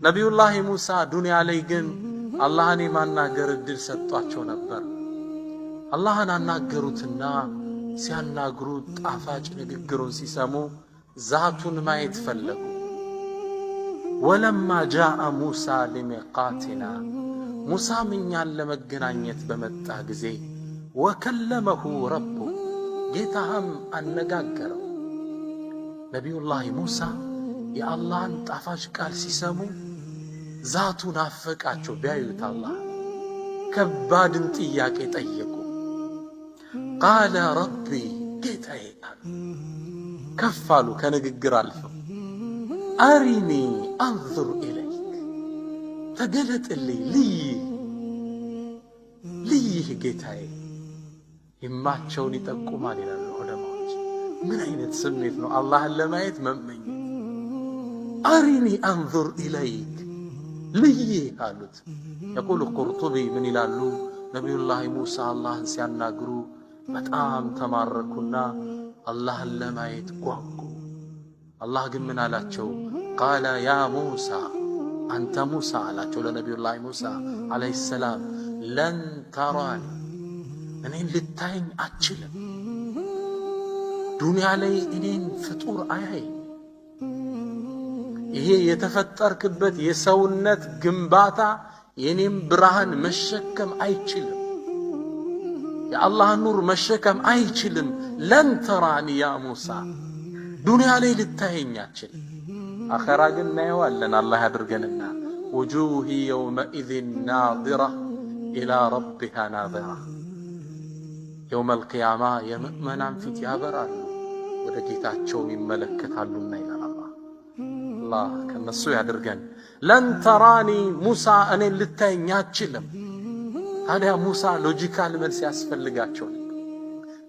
ነቢዩላህ ሙሳ ዱንያ ላይ ግን አላህን የማናገር እድል ሰጥቷቸው ነበር። አላህን አናገሩትና ሲያናግሩት ጣፋጭ ንግግሩን ሲሰሙ ዛቱን ማየት ፈለጉ። ወለማ ጃአ ሙሳ ሊሚቃቲና ሙሳም እኛን ለመገናኘት በመጣ ጊዜ ወከለመሁ ረቡ ጌታህም አነጋገረው። ነቢዩላህ ሙሳ የአላህን ጣፋጭ ቃል ሲሰሙ ዛቱን አፈቃቸው። ቢያዩት አላህ ከባድን ጥያቄ ጠየቁ። ቃለ ረቢ ጌታዬ አሉ። ከፍ አሉ ከንግግር አልፈው አሪኒ አንዙር ኢለይክ ተገለጥልኝ ልይህ ጌታዬ። ይማቸውን ይጠቁማል ይላሉ ዑለማዎች። ምን አይነት ስሜት ነው አላህን ለማየት መመኘት? አሪኒ አንዙር ኢለይክ ልይህ አሉት። የቁል ቁርጡቢ ምን ይላሉ? ነቢዩላህ ሙሳ አላህን ሲያናግሩ በጣም ተማረኩና አላህን ለማየት ጓጉ። አላህ ግን ምን አላቸው? ቃለ ያ ሙሳ አንተ ሙሳ አላቸው ለነቢዩላህ ሙሳ ዓለይሂ ሰላም ለን ተራኒ እኔን ልታየኝ አችልም። ዱንያ ላይ እኔን ፍጡር አያይ። ይሄ የተፈጠርክበት የሰውነት ግንባታ የኔም ብርሃን መሸከም አይችልም። የአላህን ኑር መሸከም አይችልም። ለን ተራኒ ያ ሙሳ ዱንያ ላይ ልታየኝ አችልም። አኸራ ግን እናየዋለን። አላህ ያድርገንና ውጁህ የውመኢዝን ናዚራ ኢላ ረቢሃ ናዚራ የውመል ቂያማ የምእመናን ፊት ያበራሉ፣ ወደ ጌታቸው ይመለከታሉና ይላል አላህ ከነሱ ያድርገን። ለን ተራኒ ሙሳ እኔን ልታየኝ አችልም። ታዲያ ሙሳ ሎጂካል መልስ ያስፈልጋቸው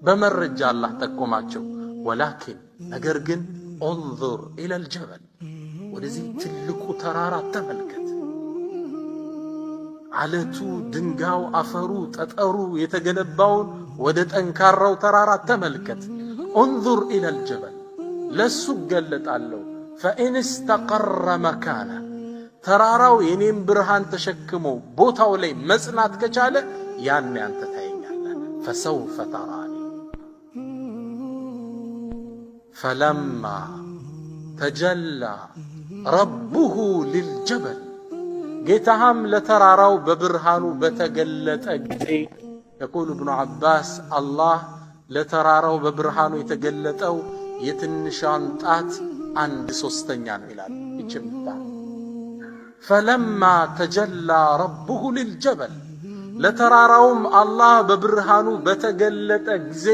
በመረጃ አላህ ጠቆማቸው። ወላኪን ነገር ግን ኡንዙር ኢለል ጀበል ወደዚህ ትልቁ ተራራ ተመልከት። አለቱ፣ ድንጋዩ፣ አፈሩ፣ ጠጠሩ የተገነባውን ወደ ጠንካራው ተራራ ተመልከት። ኡንዙር ኢለል ጀበል ለሱ ገለጣለሁ። ፈኢን እስተቀረ መካነ ተራራው የኔም ብርሃን ተሸክሞ ቦታው ላይ መጽናት ከቻለ ያኔ አንተ ታየኛለህ። ፈሰውፈ ተራኒ ፈለማ ተጀላ ረቡሁ ሊልጀበል ጌታህም ለተራራው በብርሃኑ በተገለጠ ጊዜ የቁል ኢብኑ ዓባስ አላህ ለተራራው በብርሃኑ የተገለጠው የትንሿን ጣት 1/3 ነው ይላል። ይችምታ ፈለማ ተጀላ ረቡሁ ሊልጀበል ለተራራውም አላህ በብርሃኑ በተገለጠ ጊዜ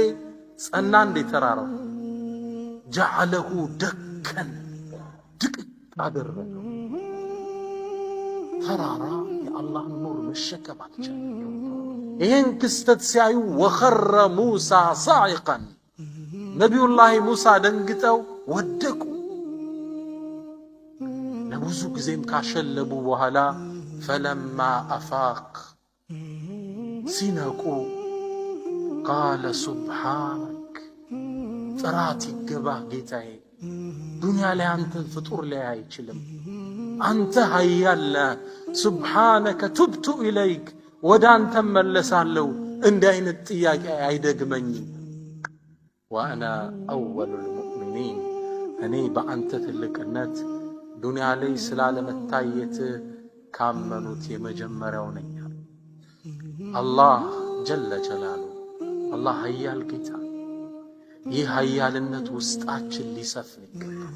ጸና። እንደ ተራራው ጀዐለሁ ደከን ድቅቅ አደረገው። ተራራ የአላህን ኑር መሸከም አልቻለም። ይህን ክስተት ሲያዩ ወኸረ ሙሳ ሳዒቀን ነቢዩላህ ሙሳ ደንግጠው ወደቁ። ለብዙ ጊዜም ካሸለቡ በኋላ ፈለማ አፋቅ ሲነቁ ቃለ ሱብሓነክ ጥራት ይገባህ ጌታዬ፣ ዱንያ ላይ አንተን ፍጡር ላይ አይችልም። አንተ ሀያለ ሱብሓነከ ቱብቱ ኢለይክ ወደ አንተ መለሳለሁ። እንዲህ አይነት ጥያቄ አይደግመኝም። ወአና አወሉል ሙእሚኒን እኔ በአንተ ትልቅነት ዱንያ ላይ ስላለመታየት ካመኑት የመጀመሪያው ነኝ። አላህ ጀለ ጀላሉ አላህ ሀያል ጌታ። ይህ ሀያልነት ውስጣችን ሊሰፍን ይገባል።